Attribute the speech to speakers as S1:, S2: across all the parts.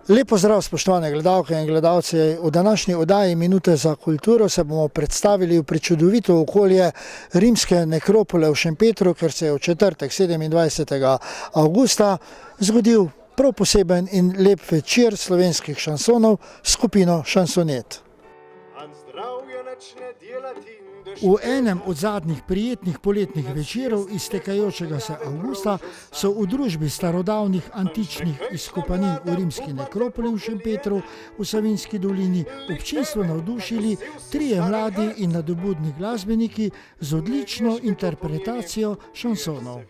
S1: Lep pozdrav, spoštovane gledalke in gledalci. V današnji oddaji Minute za kulturo se bomo predstavili v prečudovito okolje rimske nekropole v Šempetru, ker se je v četrtek 27. avgusta zgodil prav poseben in lep večer slovenskih šansonov s skupino Šansonet. V enem od zadnjih prijetnih poletnih večerov iztekajočega se avgusta so v družbi starodavnih antičnih izkopanin v rimski nekropoli v Šempetru v Savinjski dolini občinstvo navdušili trije mladi in nadobudni glasbeniki z odlično interpretacijo šansonov.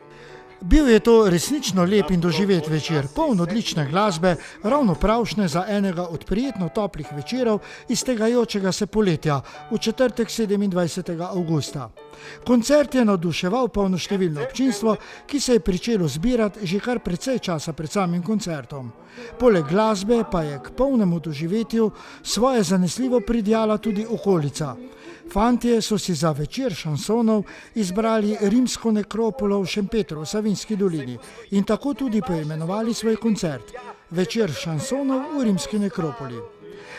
S1: Bil je to resnično lep in doživet večer, poln odlične glasbe, ravno pravšnje za enega od prijetno toplih večerov iztegajočega se poletja v četrtek 27. avgusta. Koncert je navduševal polnoštevilno občinstvo, ki se je pričelo zbirati že kar precej časa pred samim koncertom. Poleg glasbe pa je k polnemu doživetju svoje zanesljivo pridjala tudi okolica. Fantje so si za večer šansonov izbrali rimsko nekropolo v Šempetru v Savinjski dolini in tako tudi poimenovali svoj koncert Večer šansonov v rimski nekropoli.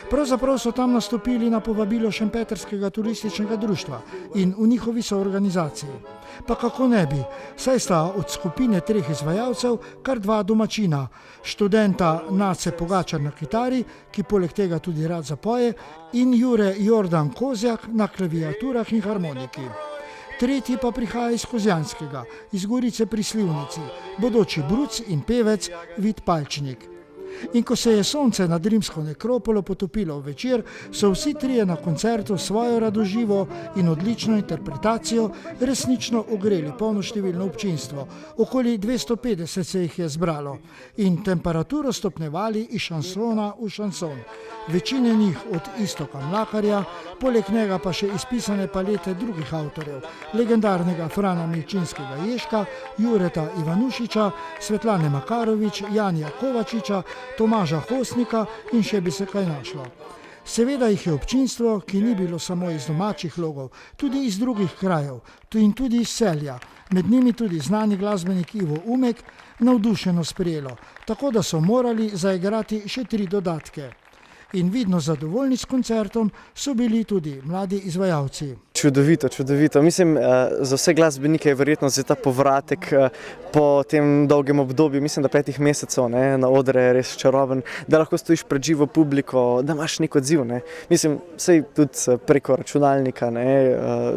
S1: Pravzaprav so tam nastopili na povabilo Šempetrskega turističnega društva in v njihovi soorganizaciji. Pa kako ne bi, saj sta od skupine treh izvajalcev kar dva domačina, študenta Nace Pogačar na kitari, ki poleg tega tudi rad zapoje, in Jure Jordan Kozjak na klaviaturah in harmoniki. Tretji pa prihaja iz Kozjanskega, iz Gorice pri Slivnici, bodoči bruc in pevec Vid Palčnik. In ko se je sonce nad rimsko nekropolo potopilo v večer, so vsi trije na koncertu svojo radoživo in odlično interpretacijo resnično ogreli polnoštevilno občinstvo. Okoli 250 se jih je zbralo in temperaturo stopnjevali iz šansona v šanson. Večine njih od Iztoka Mlakarja, poleg njega pa še izpisane palete drugih avtorjev, legendarnega Frana Milčinskega Ježka, Jureta Ivanušiča, Svetlane Makarovič, Janija Kovačiča, Tomaža Hostnika in še bi se kaj našlo. Seveda jih je občinstvo, ki ni bilo samo iz domačih logov, tudi iz drugih krajev in tudi iz Celja, med njimi tudi znani glasbenik Ivo Umek, navdušeno sprejelo, tako da so morali zaigrati še 3 dodatke. In vidno zadovoljni s koncertom so bili tudi mladi izvajalci.
S2: Čudovito, čudovito. Mislim, za vse glasbenike je verjetno za ta povratek po tem dolgem obdobju, mislim, da 5 mesecev na odre je res čaroben, da lahko stojiš pred živo publiko, da imaš nek odziv. Mislim, sej tudi preko računalnika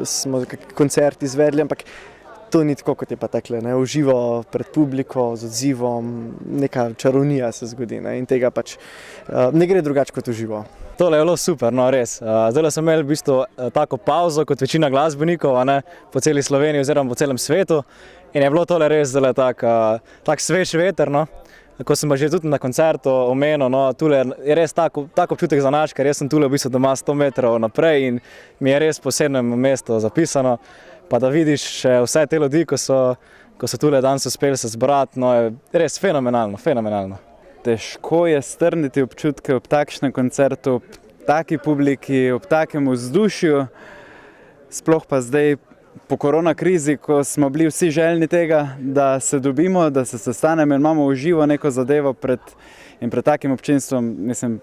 S2: smo koncert izvedli, ampak to ni tako, kot je pa takle, uživo pred publiko, z odzivom, neka čarovnija se zgodi in tega pač ne gre drugače kot uživo.
S3: Tole je bilo super, res. Zdaj smo imeli v bistvu tako pauzo kot večina glasbenikov po celi Sloveniji oziroma po celem svetu in je bilo tole res tak svež veter. Ko sem pa že tudi na koncertu omenil, tule je res tak občutek za naš, ker jaz sem tule v bistvu doma 100 metrov naprej in mi je res posebno mesto zapisano. Pa da vidiš vse te ljudi, ko so tule danes uspeli se zbrati, je res fenomenalno, fenomenalno.
S4: Težko je strniti občutke ob takšnem koncertu, ob taki publiki, ob takem vzdušju, sploh pa zdaj po korona krizi, ko smo bili vsi željni tega, da se dobimo, da se sestanemo in imamo v živo neko zadevo pred takim občinstvom, mislim,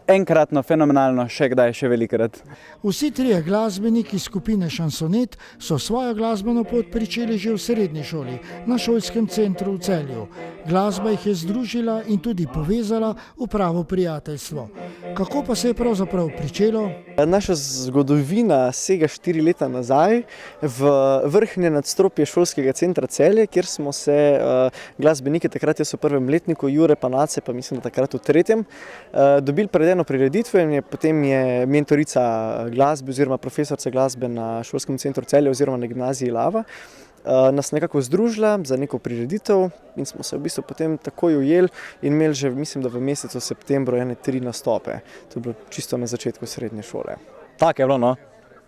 S4: enkratno, fenomenalno, še kdaj, še velikrat.
S1: Vsi trije glasbeniki skupine Šansonet so svojo glasbeno pot pričeli že v srednji šoli, na šolskem centru v Celju. Glasba jih je združila in tudi povezala v pravo prijateljstvo. Kako pa se je pravzaprav pričelo?
S2: Naša zgodovina sega 4 leta nazaj v vrhnje nadstropje šolskega centra Celje, kjer smo se glasbeniki, takrat jaz v prvem letniku, Jure pa Nace, pa mislim, da takrat v 3., dobili pred eno prireditvo in potem je mentorica glasbe oziroma profesorica glasbe na šolskem centru Celje oziroma na gimnaziji Lava nas nekako združila za neko prireditev in smo se v bistvu potem takoj ujeli in imeli že, mislim, da v mesecu septembru 3 nastope. To je bilo čisto na začetku srednje šole.
S3: Tako je bilo,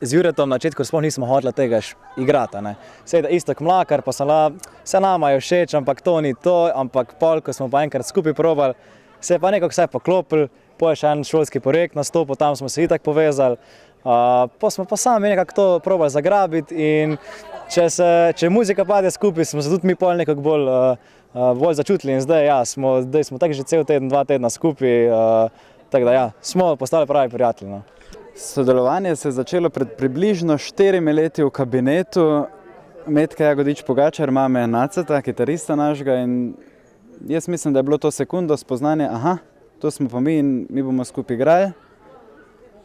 S3: Z Juretom na začetku sploh nismo hodili tega igrati. Seveda Iztok Mlakar, pa se nama je všeč, ampak to ni to, ampak pol, ko smo pa enkrat skupaj probali, se je pa nekako vse poklopili, po je še en šolski projekt nastopil, tam smo se itak povezali, pa smo pa sami nekako to probali zagrabiti in če muzika pade skupaj, smo se tudi mi pol nekako bolj začutili in zdaj smo tako že cel teden, 2 tedna skupaj, tako da ja, smo postali pravi prijatelji. No.
S4: Sodelovanje se je začelo pred približno 4 leti v kabinetu Metka Jagodič Pogačar, mame Naceta, kitarista našega, in jaz mislim, da je bilo to sekundo spoznanje, aha, to smo pa mi in mi bomo skupaj igrali.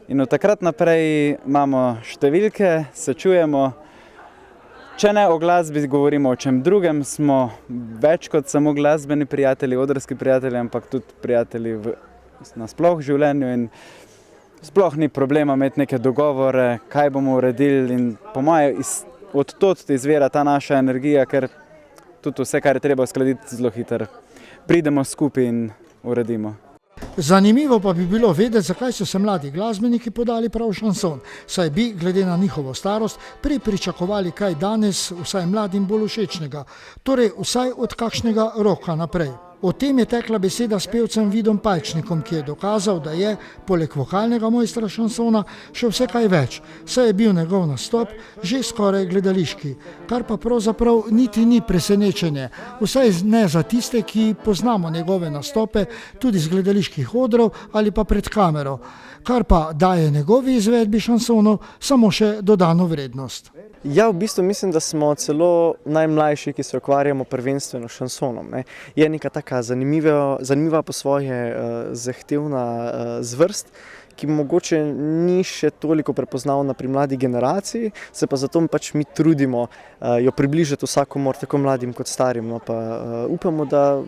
S4: In od takrat naprej imamo številke, se čujemo. Če ne o glasbi, govorimo o čem drugem, smo več kot samo glasbeni prijatelji, odrski prijatelji, ampak tudi prijatelji nasploh v življenju in sploh ni problema imeti neke dogovore, kaj bomo uredili, in po moje od tod izvira ta naša energija, ker tudi vse, kar je treba uskladiti, zelo hitro pridemo skupaj in uredimo.
S1: Zanimivo pa bi bilo vedeti, zakaj so se mladi glasbeniki podali prav v šanson, saj bi, glede na njihovo starost, prej pričakovali kaj danes vsaj mladim bolj všečnega, torej vsaj od kakšnega roka naprej. O tem je tekla beseda s pevcem Vidom Palčnikom, ki je dokazal, da je, poleg vokalnega mojstra šansona, še vse kaj več, saj je bil njegov nastop že skoraj gledališki, kar pa pravzaprav niti ni presenečenje, vsaj ne za tiste, ki poznamo njegove nastope tudi z gledaliških odrov ali pa pred kamero, kar pa daje njegovi izvedbi šansonov samo še dodano vrednost.
S2: Ja, v bistvu mislim, da smo celo najmlajši, ki se ukvarjamo prvenstveno s šansonom. Ne. Je neka taka zanimiva po svoje zahtevna zvrst, ki mogoče ni še toliko prepoznavna pri mladi generaciji, se pa zato pač mi trudimo jo približati vsakomur, tako mladim kot starim, no pa upamo, da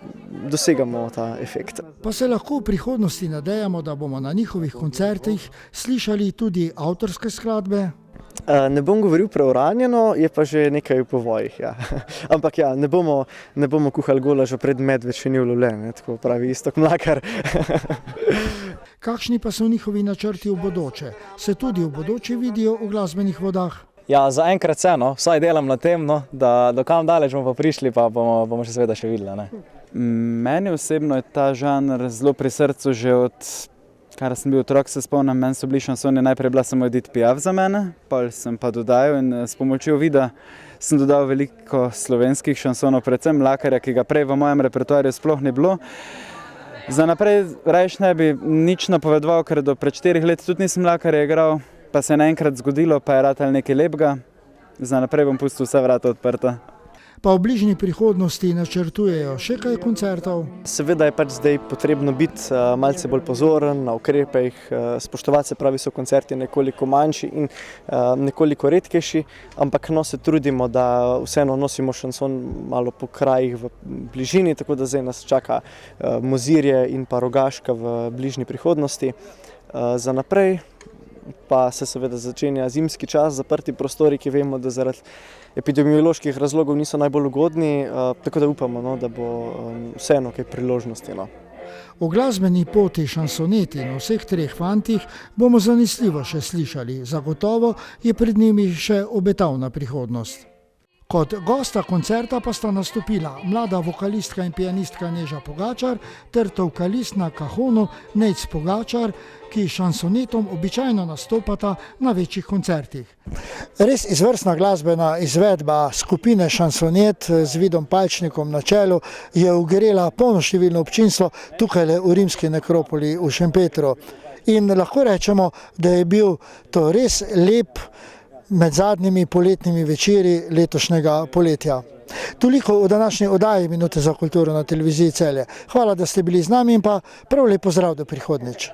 S2: dosegamo ta efekt.
S1: Pa se lahko v prihodnosti nadejamo, da bomo na njihovih koncertih slišali tudi avtorske skladbe?
S2: Ne bom govoril preuranjeno, je pa že nekaj v povojih. Ja. Ampak ja, ne bomo kuhali golaža pred medved, še ni ulovljen, tako pravi Iztok Mlakar.
S1: Kakšni pa so njihovi načrti v bodoče? Se tudi v bodoče vidijo v glasbenih vodah?
S3: Ja, zaenkrat se, no, vsaj delam na tem, no, da do kam daleč bomo pa prišli, pa bomo še seveda še videli. Ne.
S4: Meni osebno je ta žanr zelo pri srcu že od kar sem bil otrok, se spomnim, meni so bili šansoni, najprej bila samo Edith Piaf za mene, pol sem pa dodajal in s pomočjo Vida sem dodal veliko slovenskih šansonov, predvsem Mlakarja, ki ga prej v mojem repertoarju sploh ni bilo. Za naprej rajš ne bi nič napovedoval, ker do pred 4 let tudi nisem Mlakarja igral, pa se je naenkrat zgodilo, pa je ratal nekaj lepega. Za naprej bom pustil vse vrata odprta.
S1: Pa v bližnji prihodnosti načrtujejo še kaj koncertov?
S2: Seveda je pač zdaj potrebno biti malce bolj pozoren na ukrepe, spoštovati, se pravi, so koncerti nekoliko manjši in nekoliko redkejši, ampak no, se trudimo, da vseeno nosimo šanson malo po krajih v bližini, tako da zdaj nas čaka Mozirje in pa Rogaška v bližnji prihodnosti. Za naprej pa se seveda začenja zimski čas, zaprti prostori, ki vemo, da zaradi epidemioloških razlogov niso najbolj ugodni, tako da upamo, no, da bo vseeno kaj priložnosti. No.
S1: O glasbeni poti šansoneti in vseh 3 fantih bomo zanesljivo še slišali, zagotovo je pred njimi še obetavna prihodnost. Kot gosta koncerta pa sta nastopila mlada vokalistka in pianistka Neža Pogačar ter vokalist na kahonu Nejc Pogačar, ki šansonetom običajno nastopata na večjih koncertih. Res izvrstna glasbena izvedba skupine Šansonet z Vidom Palčnikom na čelu je ogrela polnoštevilno občinstvo tukaj v rimski nekropoli v Šempetru. In lahko rečemo, da je bil to res lep med zadnjimi poletnimi večeri letošnjega poletja. Toliko v današnji oddaji Minute za kulturo na televiziji Celje. Hvala, da ste bili z nami in pa prav lep pozdrav do prihodnjič.